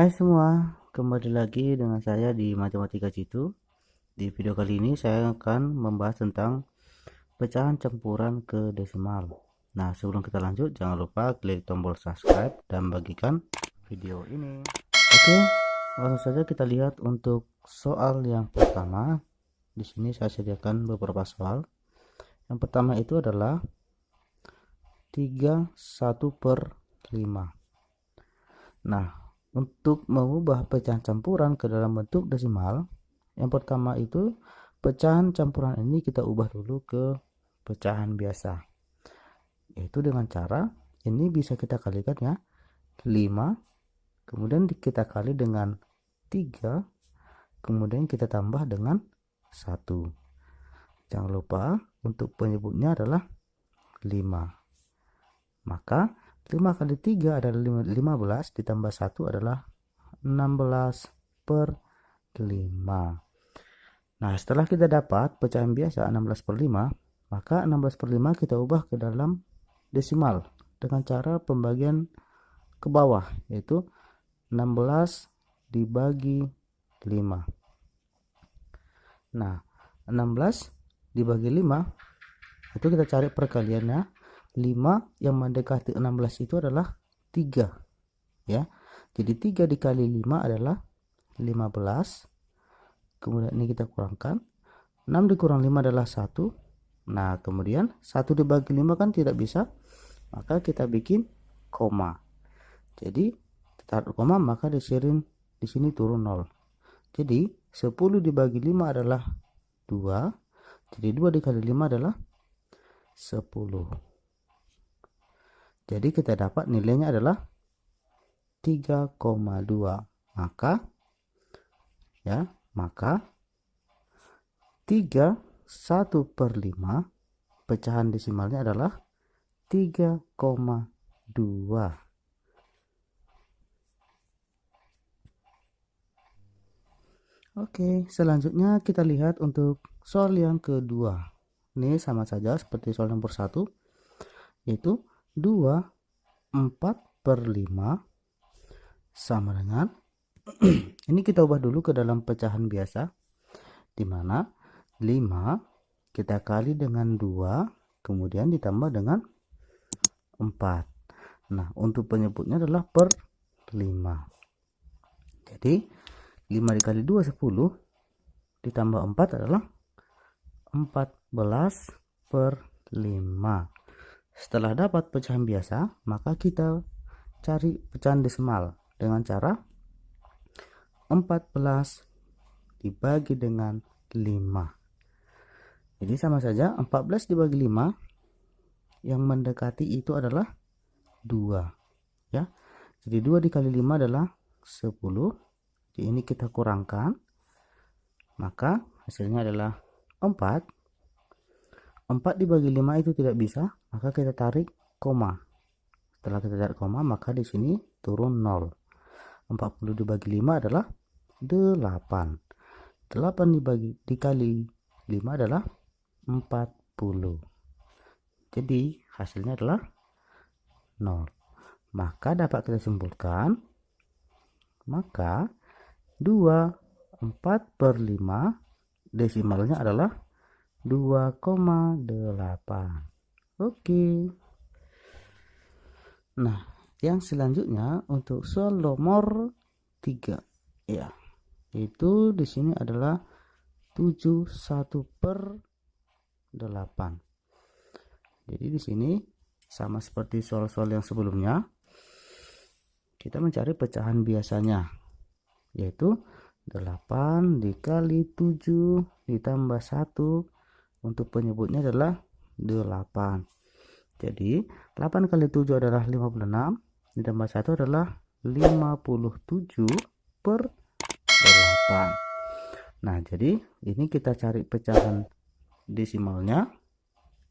Hai semua, kembali lagi dengan saya di Matematika Jitu. Di video kali ini saya akan membahas tentang pecahan campuran ke desimal. Nah, sebelum kita lanjut, jangan lupa klik tombol subscribe dan bagikan video ini. Oke, langsung saja kita lihat untuk soal yang pertama. Di sini saya sediakan beberapa soal. Yang pertama itu adalah 31/5. Nah, untuk mengubah pecahan campuran ke dalam bentuk desimal, yang pertama itu pecahan campuran ini kita ubah dulu ke pecahan biasa, yaitu dengan cara ini bisa kita kalikan ya, 5 kemudian kita kali dengan 3 kemudian kita tambah dengan 1. Jangan lupa untuk penyebutnya adalah 5. Maka 5 kali 3 adalah 15 ditambah 1 adalah 16/5. Nah, setelah kita dapat pecahan biasa 16/5, maka 16/5 kita ubah ke dalam desimal dengan cara pembagian ke bawah, yaitu 16 dibagi 5. Nah, 16 dibagi 5 itu kita cari perkaliannya. 5 yang mendekati 16 itu adalah 3 ya. Jadi 3 dikali 5 adalah 15. Kemudian ini kita kurangkan, 6 dikurang 5 adalah 1. Nah, kemudian 1 dibagi 5 kan tidak bisa, maka kita bikin koma. Jadi taruh koma, maka di sini turun 0. Jadi 10 dibagi 5 adalah 2. Jadi 2 dikali 5 adalah 10. Jadi kita dapat nilainya adalah 3,2. Maka 31/5 pecahan desimalnya adalah 3,2. Oke, selanjutnya kita lihat untuk soal yang kedua. Ini sama saja seperti soal nomor 1, yaitu 24/5 sama dengan ini kita ubah dulu ke dalam pecahan biasa, di mana 5 kita kali dengan 2 kemudian ditambah dengan 4. Nah, untuk penyebutnya adalah per 5. Jadi 5 dikali 2 10 ditambah 4 adalah 14/5. Setelah dapat pecahan biasa, maka kita cari pecahan desimal dengan cara 14 dibagi dengan 5. Jadi sama saja, 14 dibagi 5 yang mendekati itu adalah 2 ya. Jadi 2 dikali 5 adalah 10. Jadi ini kita kurangkan, maka hasilnya adalah 4. 4 dibagi 5 itu tidak bisa, maka kita tarik koma. Setelah kita tarik koma, maka di sini turun 0. 40 dibagi 5 adalah 8. 8 dikali 5 adalah 40. Jadi hasilnya adalah 0. Maka dapat kita simpulkan, maka 24/5 desimalnya adalah 2,8. Oke. Nah, yang selanjutnya untuk soal nomor 3 ya. Itu di sini adalah 71/8. Jadi di sini sama seperti soal-soal yang sebelumnya, kita mencari pecahan biasanya, yaitu 8 dikali 7 ditambah 1. Untuk penyebutnya adalah 8. Jadi 8 kali 7 adalah 56 ditambah 1 adalah 57/8. Nah, jadi ini kita cari pecahan desimalnya,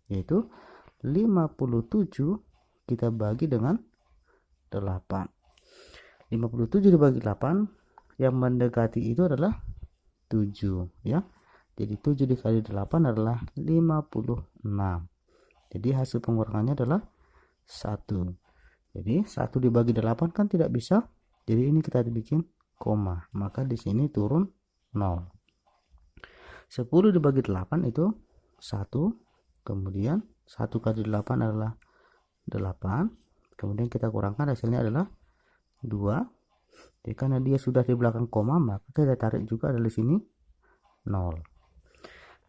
yaitu 57 kita bagi dengan 8. 57 dibagi 8 yang mendekati itu adalah 7 ya. Jadi 7 dikali 8 adalah 56. Jadi hasil pengurangannya adalah 1. Jadi 1 dibagi 8 kan tidak bisa. Jadi ini kita bikin koma, maka di sini turun 0. 10 dibagi 8 itu 1, kemudian 1 kali 8 adalah 8, kemudian kita kurangkan, hasilnya adalah 2. Jadi karena dia sudah di belakang koma, maka kita tarik juga dari sini 0.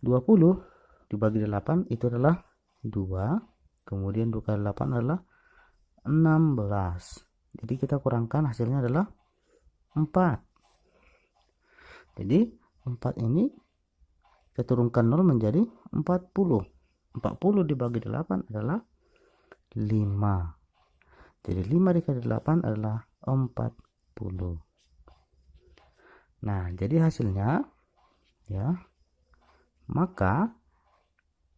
20 dibagi 8 itu adalah 2, kemudian 2 kali 8 adalah 16. Jadi kita kurangkan, hasilnya adalah 4. Jadi 4 ini kita turunkan 0 menjadi 40. 40 dibagi 8 adalah 5. Jadi 5 dikali 8 adalah 40. Nah, jadi hasilnya ya, maka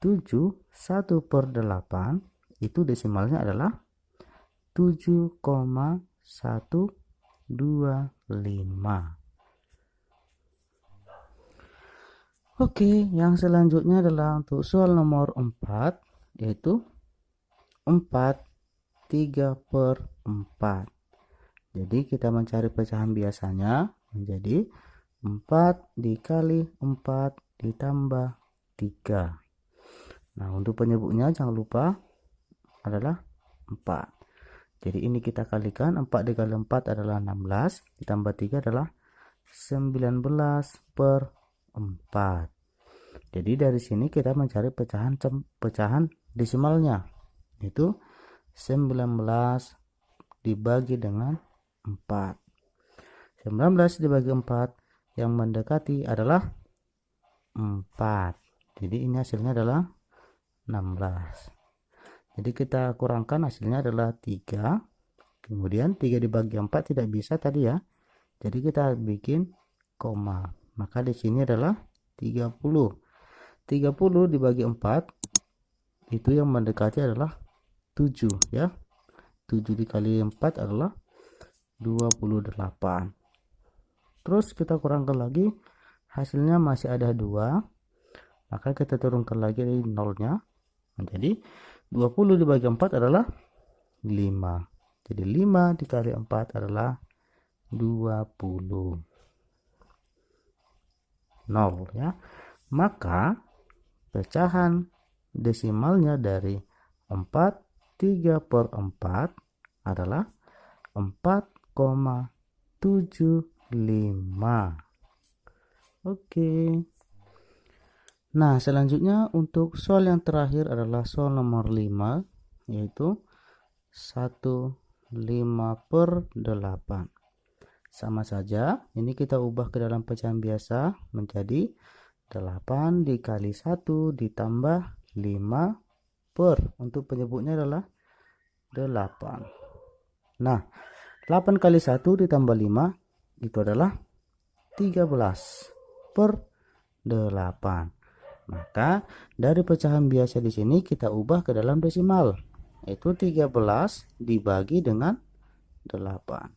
7/1/8 itu desimalnya adalah 7,125. Oke, yang selanjutnya adalah untuk soal nomor 4, yaitu 4/3/4. Jadi kita mencari pecahan biasanya menjadi 4 dikali 4 ditambah 3. Nah, untuk penyebutnya jangan lupa adalah 4. Jadi ini kita kalikan, 4 dikali 4 adalah 16, ditambah 3 adalah 19/4. Jadi dari sini kita mencari pecahan desimalnya, itu 19 dibagi dengan 4. 19 dibagi 4 yang mendekati adalah 4. Jadi ini hasilnya adalah 16. Jadi kita kurangkan, hasilnya adalah 3. Kemudian 3 dibagi 4 tidak bisa tadi ya. Jadi kita bikin koma. Maka di sini adalah 30. 30 dibagi 4 itu yang mendekati adalah 7 ya. 7 dikali 4 adalah 28. Terus kita kurangkan lagi, hasilnya masih ada 2. Maka kita turunkan lagi dari nolnya menjadi 20 dibagi 4 adalah 5. Jadi 5 dikali 4 adalah 20. 0 ya. Maka pecahan desimalnya dari 4/3/4 adalah 4,75. Oke. Nah, selanjutnya untuk soal yang terakhir adalah soal nomor 5, yaitu 1/5/8. Sama saja, ini kita ubah ke dalam pecahan biasa menjadi 8 dikali 1 ditambah 5 per, untuk penyebutnya adalah 8. Nah, 8 kali 1 ditambah 5 itu adalah 13 per 8. Maka dari pecahan biasa di sini kita ubah ke dalam desimal, yaitu 13 dibagi dengan 8.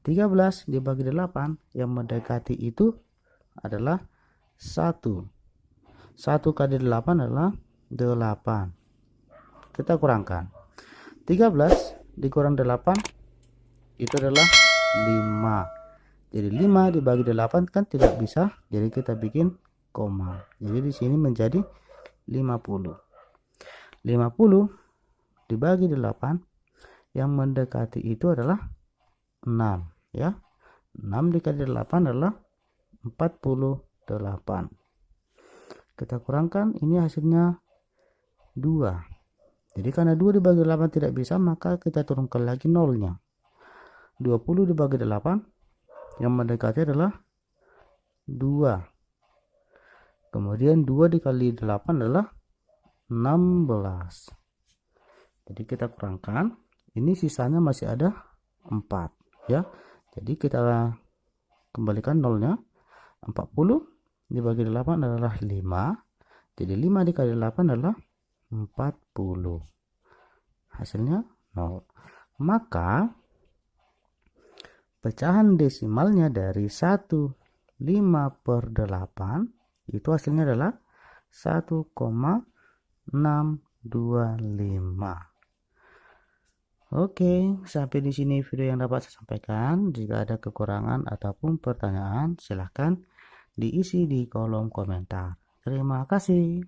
13 dibagi 8 yang mendekati itu adalah 1. 1 kali 8 adalah 8. Kita kurangkan. 13 dikurang 8 itu adalah 5. Jadi 5 dibagi 8 kan tidak bisa, jadi kita bikin koma. Jadi di sini menjadi 50. 50 dibagi 8 yang mendekati itu adalah 6 ya. 6 dikali 8 adalah 48. Kita kurangkan, ini hasilnya 2. Jadi karena 2 dibagi 8 tidak bisa, maka kita turunkan lagi nolnya. 20 dibagi 8 yang mendekati adalah 2. Kemudian 2 dikali 8 adalah 16. Jadi kita kurangkan, ini sisanya masih ada 4 ya. Jadi kita kembalikan nolnya. 40 dibagi 8 adalah 5. Jadi 5 dikali 8 adalah 40. Hasilnya 0. Maka pecahan desimalnya dari 1/5/8 itu hasilnya adalah 1,625. Oke, sampai di sini video yang dapat saya sampaikan. Jika ada kekurangan ataupun pertanyaan, silahkan diisi di kolom komentar. Terima kasih.